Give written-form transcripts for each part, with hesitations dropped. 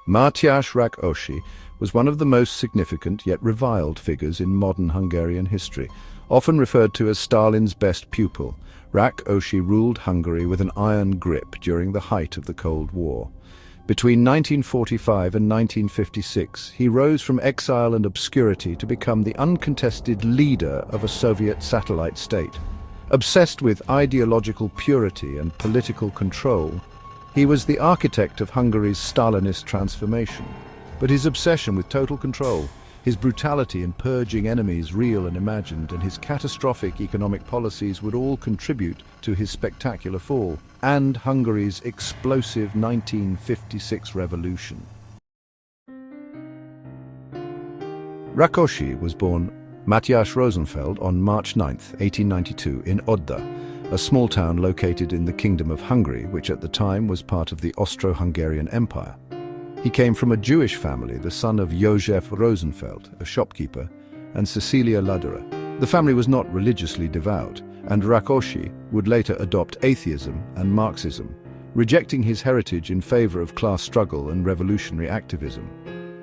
Mátyás Rákosi was one of the most significant yet reviled figures in modern Hungarian history. Often referred to as Stalin's best pupil, Rákosi ruled Hungary with an iron grip during the height of the Cold War. Between 1945 and 1956, he rose from exile and obscurity to become the uncontested leader of a Soviet satellite state. Obsessed with ideological purity and political control, he was the architect of Hungary's Stalinist transformation. But his obsession with total control, his brutality in purging enemies real and imagined, and his catastrophic economic policies would all contribute to his spectacular fall and Hungary's explosive 1956 revolution. Rákosi was born Mátyás Rosenfeld on March 9, 1892, in Odda, a small town located in the Kingdom of Hungary, which at the time was part of the Austro-Hungarian Empire. He came from a Jewish family, the son of József Rosenfeld, a shopkeeper, and Cecilia Ladera. The family was not religiously devout, and Rákosi would later adopt atheism and Marxism, rejecting his heritage in favor of class struggle and revolutionary activism.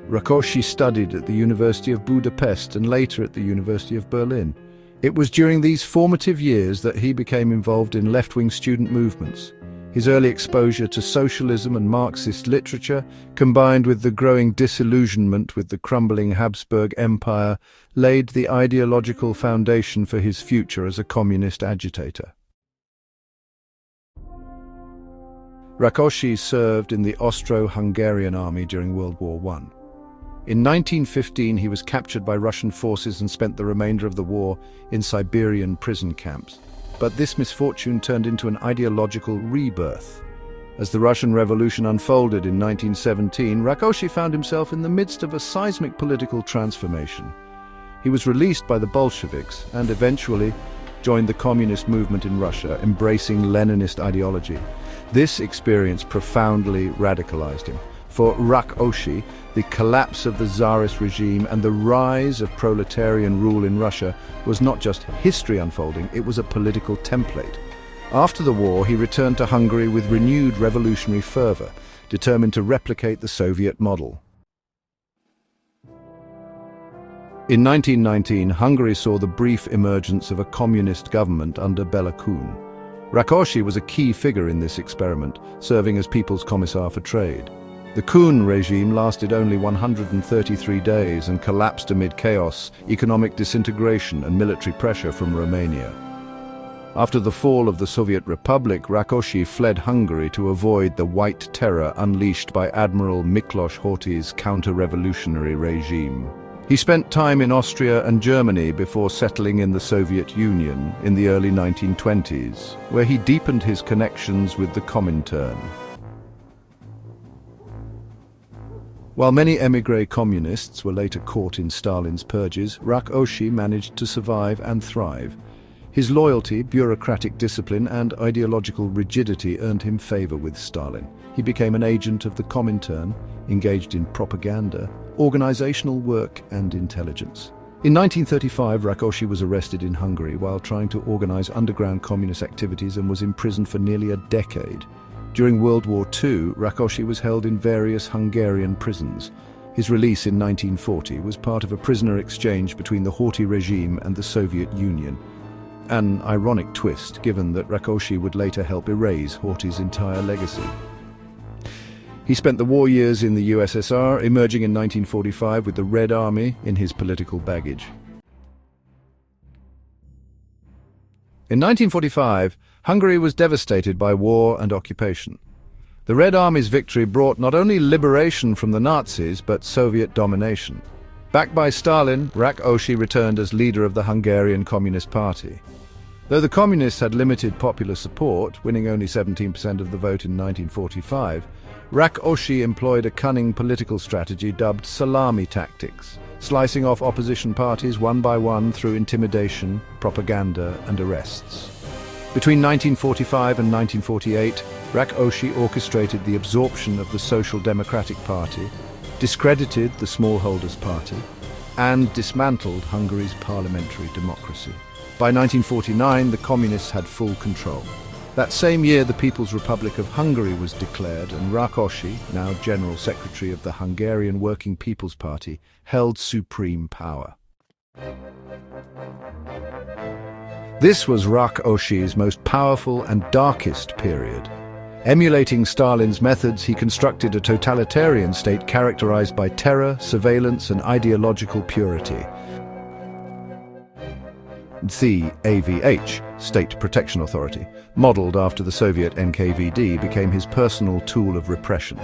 Rákosi studied at the University of Budapest and later at the University of Berlin. It was during these formative years that he became involved in left-wing student movements. His early exposure to socialism and Marxist literature, combined with the growing disillusionment with the crumbling Habsburg Empire, laid the ideological foundation for his future as a communist agitator. Rákosi served in the Austro-Hungarian army during World War I. In 1915, he was captured by Russian forces and spent the remainder of the war in Siberian prison camps. But this misfortune turned into an ideological rebirth. As the Russian Revolution unfolded in 1917, Rákosi found himself in the midst of a seismic political transformation. He was released by the Bolsheviks and eventually joined the communist movement in Russia, embracing Leninist ideology. This experience profoundly radicalized him. For Rákosi, the collapse of the Tsarist regime and the rise of proletarian rule in Russia was not just history unfolding, it was a political template. After the war, he returned to Hungary with renewed revolutionary fervor, determined to replicate the Soviet model. In 1919, Hungary saw the brief emergence of a communist government under Bela Kun. Rákosi was a key figure in this experiment, serving as People's Commissar for Trade. The Kun regime lasted only 133 days and collapsed amid chaos, economic disintegration and military pressure from Romania. After the fall of the Soviet Republic, Rákosi fled Hungary to avoid the White Terror unleashed by Admiral Miklos Horthy's counter-revolutionary regime. He spent time in Austria and Germany before settling in the Soviet Union in the early 1920s, where he deepened his connections with the Comintern. While many émigré communists were later caught in Stalin's purges, Rákosi managed to survive and thrive. His loyalty, bureaucratic discipline, and ideological rigidity earned him favor with Stalin. He became an agent of the Comintern, engaged in propaganda, organizational work, and intelligence. In 1935, Rákosi was arrested in Hungary while trying to organize underground communist activities and was imprisoned for nearly a decade. During World War II, Rákosi was held in various Hungarian prisons. His release in 1940 was part of a prisoner exchange between the Horthy regime and the Soviet Union. An ironic twist, given that Rákosi would later help erase Horthy's entire legacy. He spent the war years in the USSR, emerging in 1945 with the Red Army in his political baggage. In 1945, Hungary was devastated by war and occupation. The Red Army's victory brought not only liberation from the Nazis, but Soviet domination. Backed by Stalin, Rákosi returned as leader of the Hungarian Communist Party. Though the Communists had limited popular support, winning only 17% of the vote in 1945, Rákosi employed a cunning political strategy dubbed salami tactics, slicing off opposition parties one by one through intimidation, propaganda, and arrests. Between 1945 and 1948, Rákosi orchestrated the absorption of the Social Democratic Party, discredited the Smallholders Party, and dismantled Hungary's parliamentary democracy. By 1949, the Communists had full control. That same year, the People's Republic of Hungary was declared, and Rákosi, now General Secretary of the Hungarian Working People's Party, held supreme power. This was Rákosi's most powerful and darkest period. Emulating Stalin's methods, he constructed a totalitarian state characterized by terror, surveillance, and ideological purity. The AVH, State Protection Authority, modeled after the Soviet NKVD, became his personal tool of repression.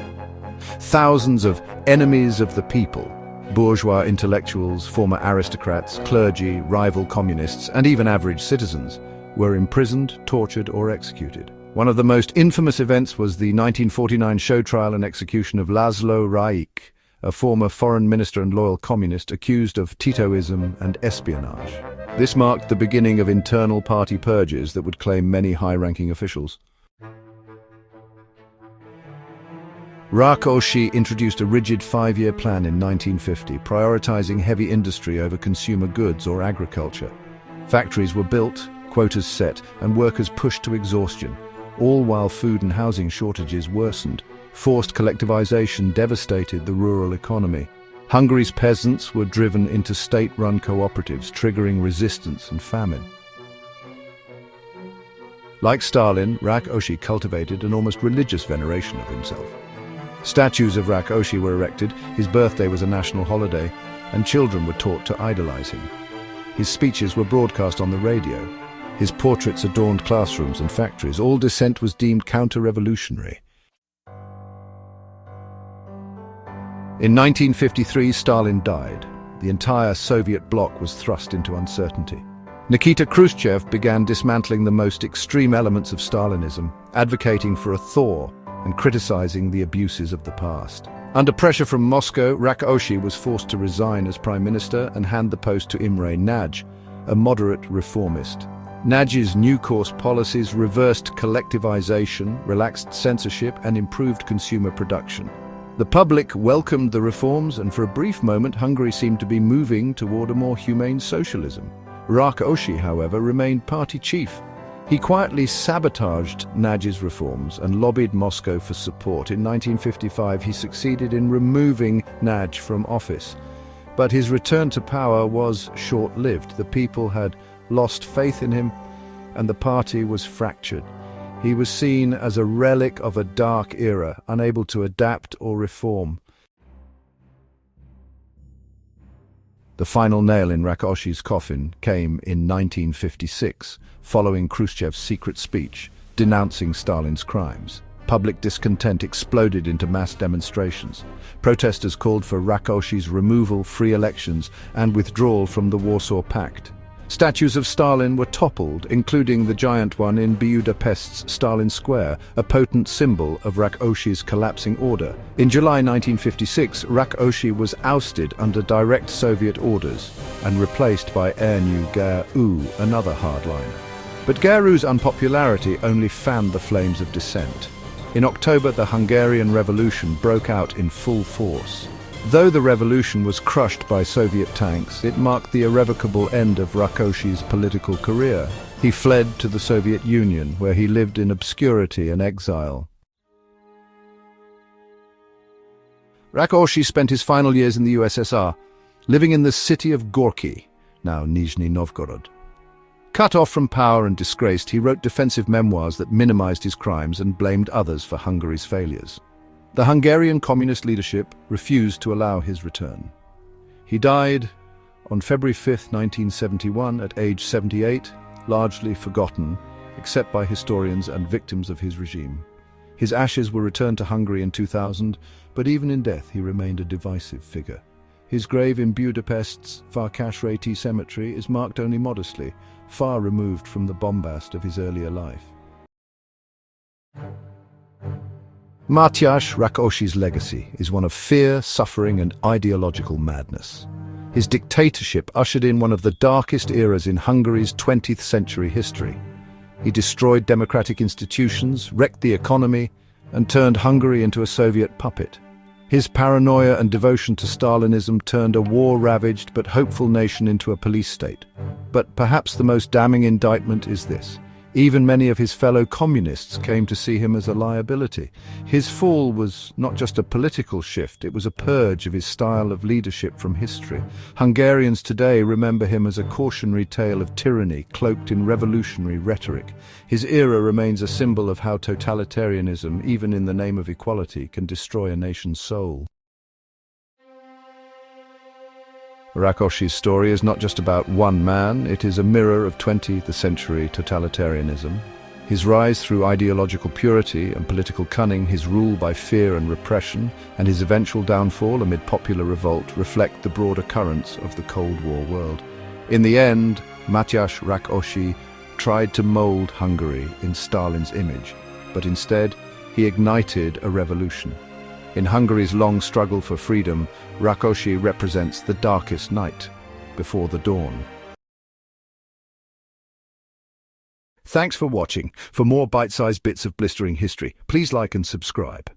Thousands of enemies of the people, bourgeois intellectuals, former aristocrats, clergy, rival communists, and even average citizens, were imprisoned, tortured, or executed. One of the most infamous events was the 1949 show trial and execution of Laszlo Rajk, a former foreign minister and loyal communist accused of Titoism and espionage. This marked the beginning of internal party purges that would claim many high-ranking officials. Rákosi introduced a rigid 5-year plan in 1950, prioritizing heavy industry over consumer goods or agriculture. Factories were built, quotas set, and workers pushed to exhaustion, all while food and housing shortages worsened. Forced collectivization devastated the rural economy. Hungary's peasants were driven into state-run cooperatives, triggering resistance and famine. Like Stalin, Rákosi cultivated an almost religious veneration of himself. Statues of Rákosi were erected, his birthday was a national holiday, and children were taught to idolize him. His speeches were broadcast on the radio. His portraits adorned classrooms and factories. All dissent was deemed counter-revolutionary. In 1953, Stalin died. The entire Soviet bloc was thrust into uncertainty. Nikita Khrushchev began dismantling the most extreme elements of Stalinism, advocating for a thaw and criticizing the abuses of the past. Under pressure from Moscow, Rákosi was forced to resign as prime minister and hand the post to Imre Nagy, a moderate reformist. Nagy's new course policies reversed collectivization, relaxed censorship, and improved consumer production. The public welcomed the reforms, and for a brief moment Hungary seemed to be moving toward a more humane socialism. Rákosi, however, remained party chief. He quietly sabotaged Nagy's reforms and lobbied Moscow for support. In 1955, he succeeded in removing Nagy from office. But his return to power was short-lived. The people had lost faith in him, and the party was fractured. He was seen as a relic of a dark era, unable to adapt or reform. The final nail in Rákosi's coffin came in 1956, following Khrushchev's secret speech, denouncing Stalin's crimes. Public discontent exploded into mass demonstrations. Protesters called for Rákosi's removal, free elections, and withdrawal from the Warsaw Pact. Statues of Stalin were toppled, including the giant one in Budapest's Stalin Square, a potent symbol of Rákosi's collapsing order. In July 1956, Rákosi was ousted under direct Soviet orders and replaced by Ernő Gerő, another hardliner. But Gerő's unpopularity only fanned the flames of dissent. In October, the Hungarian Revolution broke out in full force. Though the revolution was crushed by Soviet tanks, it marked the irrevocable end of Rákosi's political career. He fled to the Soviet Union, where he lived in obscurity and exile. Rákosi spent his final years in the USSR, living in the city of Gorky, now Nizhny Novgorod. Cut off from power and disgraced, he wrote defensive memoirs that minimized his crimes and blamed others for Hungary's failures. The Hungarian communist leadership refused to allow his return. He died on February 5, 1971, at age 78, largely forgotten, except by historians and victims of his regime. His ashes were returned to Hungary in 2000, but even in death he remained a divisive figure. His grave in Budapest's Farkasréti cemetery is marked only modestly, far removed from the bombast of his earlier life. Mátyás, Rákosi's legacy is one of fear, suffering, and ideological madness. His dictatorship ushered in one of the darkest eras in Hungary's 20th century history. He destroyed democratic institutions, wrecked the economy, and turned Hungary into a Soviet puppet. His paranoia and devotion to Stalinism turned a war-ravaged but hopeful nation into a police state. But perhaps the most damning indictment is this: Even many of his fellow communists came to see him as a liability. His fall was not just a political shift, it was a purge of his style of leadership from history. Hungarians today remember him as a cautionary tale of tyranny cloaked in revolutionary rhetoric. His era remains a symbol of how totalitarianism, even in the name of equality, can destroy a nation's soul. Rákosi's story is not just about one man, it is a mirror of 20th century totalitarianism. His rise through ideological purity and political cunning, his rule by fear and repression, and his eventual downfall amid popular revolt reflect the broader currents of the Cold War world. In the end, Mátyás Rákosi tried to mold Hungary in Stalin's image, but instead he ignited a revolution. In Hungary's long struggle for freedom, Rákosi represents the darkest night before the dawn. Thanks for watching. For more bite-sized bits of blistering history, please like and subscribe.